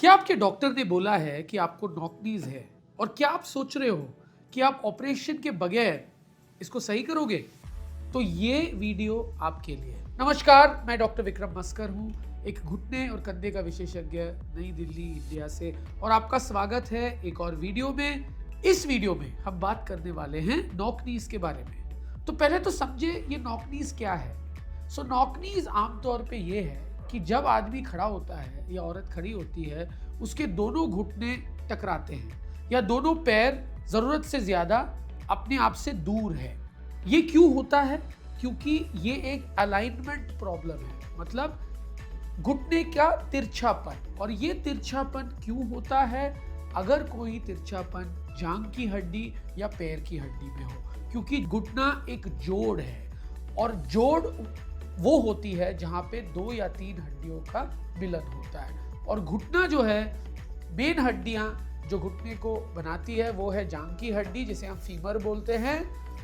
क्या आपके डॉक्टर ने बोला है कि आपको नॉकनीज है और क्या आप सोच रहे हो कि आप ऑपरेशन के बगैर इसको सही करोगे? तो ये वीडियो आपके लिए है। नमस्कार, मैं डॉक्टर विक्रम मस्कर हूँ, एक घुटने और कंधे का विशेषज्ञ, नई दिल्ली, इंडिया से, और आपका स्वागत है एक और वीडियो में। इस वीडियो में हम बात करने वाले हैं नॉकनीज के बारे में। तो पहले तो समझे ये नॉकनीज क्या है। नॉकनीज आमतौर पे ये है कि जब आदमी खड़ा होता है या औरत खड़ी होती है, उसके दोनों घुटने टकराते हैं या दोनों पैर जरूरत से ज्यादा अपने आप से दूर है। ये क्यों होता है? क्योंकि ये एक अलाइनमेंट प्रॉब्लम है, मतलब घुटने का तिरछापन। और ये तिरछापन क्यों होता है? अगर कोई तिरछापन जांघ की हड्डी या पैर की हड्डी में हो, क्योंकि घुटना एक जोड़ है और जोड़ वो होती है जहां पे 2 या 3 हड्डियों का मिलन होता है। और घुटना जो है, मेन हड्डियां जो घुटने को बनाती है वो है जांघ की हड्डी जिसे हम फीमर बोलते हैं,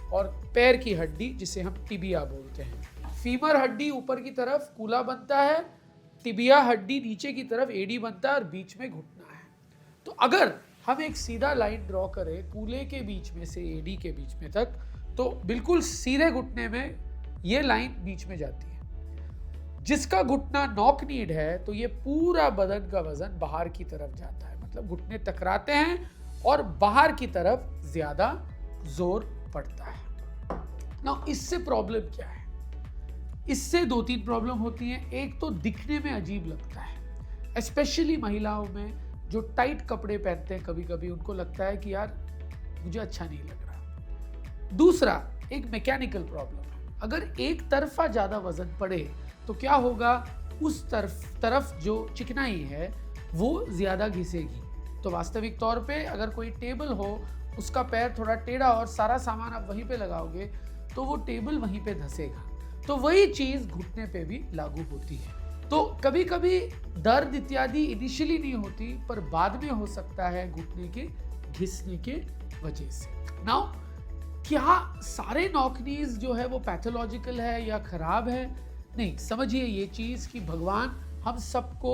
और पैर की हड्डी जिसे हम टिबिया बोलते हैं। फीमर हड्डी ऊपर की तरफ कूला बनता है, टिबिया हड्डी नीचे की तरफ एडी बनता है और बीच में घुटना है। तो अगर हम एक सीधा लाइन ड्रॉ करें कूले के बीच में से एडी के बीच में तक, तो बिल्कुल सीधे घुटने में ये लाइन बीच में जाती है। जिसका घुटना नॉक नीड है तो ये पूरा बदन का वजन बाहर की तरफ जाता है, मतलब घुटने टकराते हैं और बाहर की तरफ ज्यादा जोर पड़ता है ना। इससे प्रॉब्लम क्या है? इससे 2-3 प्रॉब्लम होती हैं। एक तो दिखने में अजीब लगता है, स्पेशली महिलाओं में जो टाइट कपड़े पहनते हैं, कभी कभी उनको लगता है कि यार मुझे अच्छा नहीं लग रहा। दूसरा, एक मैकेनिकल प्रॉब्लम है। अगर एक तरफा ज्यादा वजन पड़े तो क्या होगा, उस तरफ जो चिकनाई है वो ज्यादा घिसेगी। तो वास्तविक तौर पे अगर कोई टेबल हो, उसका पैर थोड़ा टेढ़ा और सारा सामान आप वहीं पे लगाओगे तो वो टेबल वहीं पे धंसेगा। तो वही चीज घुटने पे भी लागू होती है। तो कभी कभी दर्द इत्यादि इनिशियली नहीं होती, पर बाद में हो सकता है घुटने के घिसने के वजह से। नाउ, क्या सारे नॉकनीज जो है वो पैथोलॉजिकल है या खराब है? नहीं, समझिए ये चीज कि भगवान हम सबको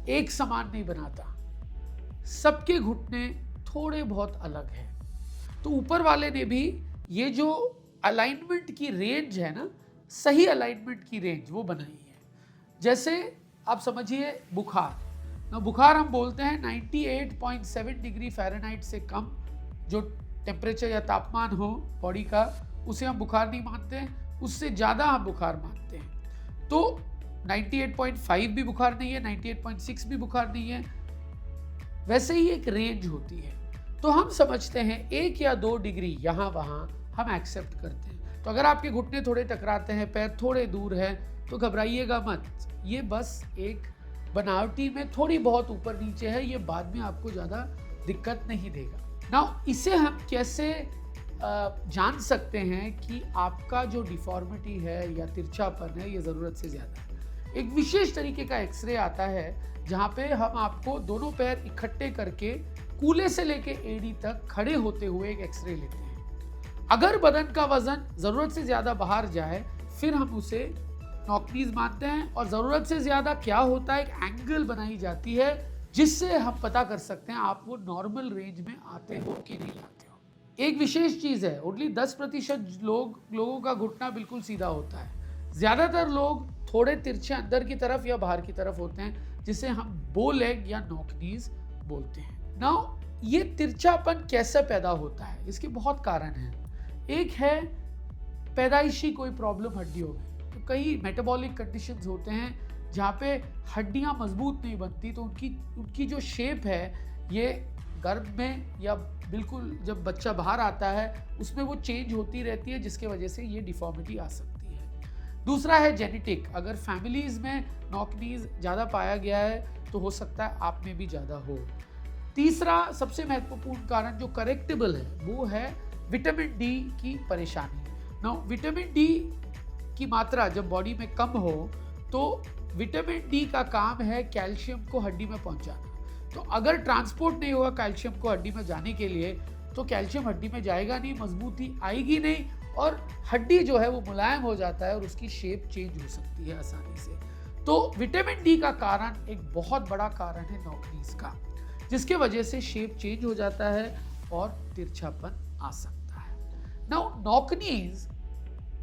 एक समान नहीं बनाता, सबके घुटने थोड़े बहुत अलग हैं। तो ऊपर वाले ने भी ये जो अलाइनमेंट की रेंज है ना, सही अलाइनमेंट की रेंज वो बनाई है। जैसे आप समझिए बुखार ना, बुखार हम बोलते हैं 98.7 डिग्री फ़ारेनहाइट से कम जो टेम्परेचर या तापमान हो बॉडी का, उसे हम बुखार नहीं मानते हैं। उससे ज़्यादा हम बुखार मानते हैं। तो 98.5 भी बुखार नहीं है, 98.6 भी बुखार नहीं है। वैसे ही एक रेंज होती है। तो हम समझते हैं 1 या 2 डिग्री यहाँ वहाँ हम एक्सेप्ट करते हैं। तो अगर आपके घुटने थोड़े टकराते हैं, पैर थोड़े दूर है, तो घबराइएगा मत। ये बस एक बनावटी में थोड़ी बहुत ऊपर नीचे है, ये बाद में आपको ज़्यादा दिक्कत नहीं देगा। नाउ, इसे हम कैसे जान सकते हैं कि आपका जो डिफॉर्मिटी है या तिरछापन है ये ज़रूरत से ज़्यादा है? एक विशेष तरीके का एक्सरे आता है जहाँ पे हम आपको दोनों पैर इकट्ठे करके कूले से लेके एडी तक खड़े होते हुए एक एक्सरे लेते हैं। अगर बदन का वजन ज़रूरत से ज़्यादा बाहर जाए, फिर हम उसे नॉकनीज मानते हैं। और ज़रूरत से ज़्यादा क्या होता है, एक एंगल बनाई जाती है जिससे हम पता कर सकते हैं आप वो नॉर्मल रेंज में आते हो कि नहीं आते हो। एक विशेष चीज है, ओनली 10% लोगों का घुटना बिल्कुल सीधा होता है। ज्यादातर लोग थोड़े तिरछे अंदर की तरफ या बाहर की तरफ होते हैं, जिसे हम बो लेग या नॉकनीज बोलते हैं। नाउ, ये तिरछापन कैसे पैदा होता है? इसके बहुत कारण हैं। एक है पैदाइशी कोई प्रॉब्लम हड्डियों में। तो कई मेटाबॉलिक कंडीशंस होते हैं जहाँ पे हड्डियाँ मजबूत नहीं बनती, तो उनकी जो शेप है ये गर्भ में या बिल्कुल जब बच्चा बाहर आता है उसमें वो चेंज होती रहती है, जिसके वजह से ये डिफॉर्मिटी आ सकती है। दूसरा है जेनेटिक। अगर फैमिलीज में नॉकनीज ज़्यादा पाया गया है तो हो सकता है आप में भी ज़्यादा हो। तीसरा सबसे महत्वपूर्ण कारण जो करेक्टेबल है वो है विटामिन डी की परेशानी। नाउ, विटामिन डी की मात्रा जब बॉडी में कम हो तो विटामिन डी का काम है कैल्शियम को हड्डी में पहुंचाना। तो अगर ट्रांसपोर्ट नहीं होगा कैल्शियम को हड्डी में जाने के लिए, तो कैल्शियम हड्डी में जाएगा नहीं, मजबूती आएगी नहीं, और हड्डी जो है वो मुलायम हो जाता है और उसकी शेप चेंज हो सकती है आसानी से। तो विटामिन डी का कारण एक बहुत बड़ा कारण है नॉकनीज का, जिसके वजह से शेप चेंज हो जाता है और तिरछापन आ सकता है। नाउ नॉकनीज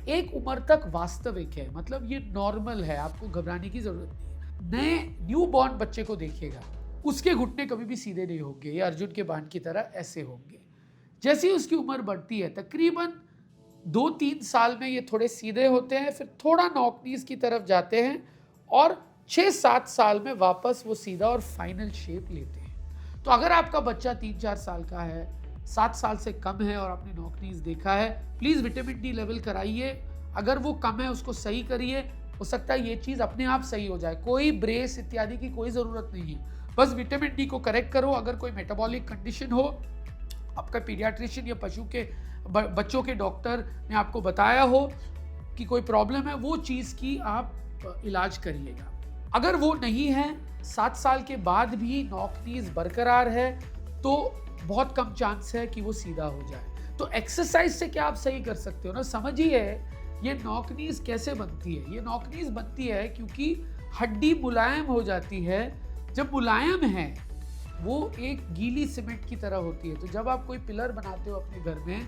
एक उम्र तक वास्तविक है, मतलब ये नॉर्मल है, आपको घबराने की जरूरत नहीं है। नए न्यू बॉर्न बच्चे को देखिएगा, उसके घुटने कभी भी सीधे नहीं होंगे, ये अर्जुन के बाण की तरह ऐसे होंगे। जैसे ही उसकी उम्र बढ़ती है, तकरीबन 2-3 साल में ये थोड़े सीधे होते हैं, फिर थोड़ा नॉकनीज की तरफ जाते हैं और 6-7 साल में वापस वो सीधा और फाइनल शेप लेते हैं। तो अगर आपका बच्चा 3-4 साल का है, 7 साल से कम है और आपने नॉकनीज देखा है, प्लीज विटामिन डी लेवल कराइए। अगर वो कम है उसको सही करिए, हो सकता है ये चीज अपने आप सही हो जाए। कोई ब्रेस इत्यादि की कोई जरूरत नहीं है, बस विटामिन डी को करेक्ट करो। अगर कोई मेटाबॉलिक कंडीशन हो, आपका पीडियाट्रिशियन या पशु के बच्चों के डॉक्टर ने आपको बताया हो कि कोई प्रॉब्लम है, वो चीज की आप इलाज करिएगा। अगर वो नहीं है, 7 साल के बाद भी नॉकनीज बरकरार है, तो बहुत कम चांस है कि वो सीधा हो जाए। तो एक्सरसाइज से क्या आप सही कर सकते हो ना। समझिए ये नॉकनीज कैसे बनती है। ये नॉकनीज बनती है क्योंकि हड्डी मुलायम हो जाती है। जब मुलायम है, वो एक गीली सीमेंट की तरह होती है। तो जब आप कोई पिलर बनाते हो अपने घर में,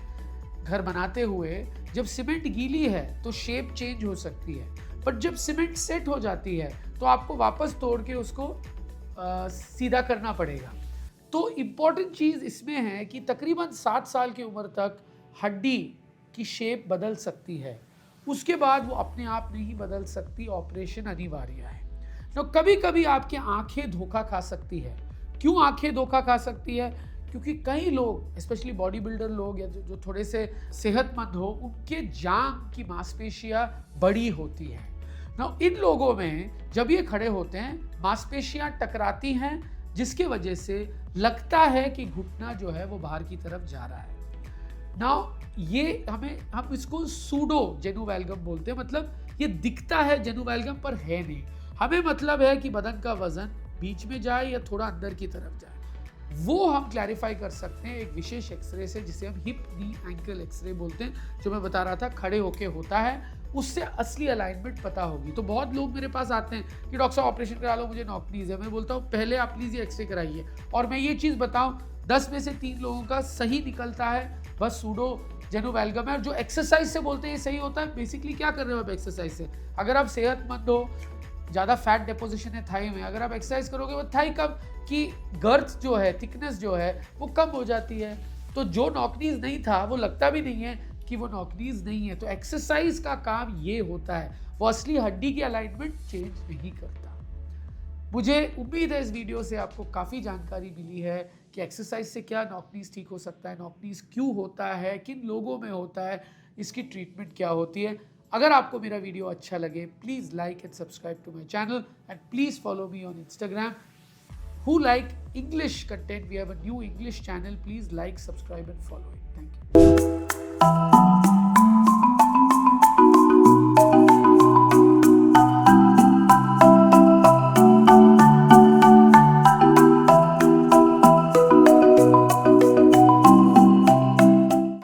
घर बनाते हुए जब सीमेंट गीली है तो शेप चेंज हो सकती है, पर जब सीमेंट सेट हो जाती है तो आपको वापस तोड़ के उसको सीधा करना पड़ेगा। तो इम्पॉर्टेंट चीज़ इसमें है कि तकरीबन 7 साल की उम्र तक हड्डी की शेप बदल सकती है, उसके बाद वो अपने आप नहीं बदल सकती, ऑपरेशन अनिवार्य है। तो कभी कभी आपकी आंखें धोखा खा सकती है। क्यों आंखें धोखा खा सकती है? क्योंकि कई लोग, स्पेशली बॉडी बिल्डर लोग या जो थोड़े से सेहतमंद हो, उनके जांघ की मांसपेशियां बड़ी होती है ना। इन लोगों में जब ये खड़े होते हैं, मांसपेशियां टकराती हैं, जिसके वजह से लगता है कि घुटना जो है वो बाहर की तरफ जा रहा है ना। ये हम इसको सूडो जेनुवैल्गम बोलते हैं, मतलब ये दिखता है जेनुवैल्गम पर है नहीं। हमें मतलब है कि बदन का वजन बीच में जाए या थोड़ा अंदर की तरफ जाए। वो हम क्लैरिफाई कर सकते हैं एक विशेष एक्सरे से, जिसे हम हिप नी एंकल एक्सरे बोलते हैं, जो मैं बता रहा था, खड़े होके होता है। उससे असली अलाइनमेंट पता होगी। तो बहुत लोग मेरे पास आते हैं कि डॉक्टर साहब ऑपरेशन करा लो, मुझे नॉकनीज है। मैं बोलता हूँ पहले आप प्लीज ये एक्सरे कराइए। और मैं ये चीज़ बताऊँ, 10 में से 3 लोगों का सही निकलता है, बस सूडो जेनुवैल्गम है। जो एक्सरसाइज से बोलते हैं ये सही होता है, बेसिकली क्या कर रहे हो आप एक्सरसाइज से? अगर आप सेहतमंद हो, ज़्यादा फैट डिपोजिशन है थाई में, अगर आप एक्सरसाइज करोगे वो थाई कब की गर्थ जो है, थिकनेस जो है वो कम हो जाती है। तो जो नॉकनीज नहीं था वो लगता भी नहीं है कि वो नॉकनीज नहीं है। तो एक्सरसाइज का काम ये होता है, वो असली हड्डी की अलाइनमेंट चेंज नहीं करता। मुझे उम्मीद है इस वीडियो से आपको काफ़ी जानकारी मिली है कि एक्सरसाइज से क्या नॉकनीज ठीक हो सकता है, नॉकनीज क्यों होता है, किन लोगों में होता है, इसकी ट्रीटमेंट क्या होती है। अगर आपको मेरा वीडियो अच्छा लगे, please like and subscribe to my channel and please follow me on Instagram. Who like English content? We have a new English channel. Please like, subscribe and follow it. Thank you.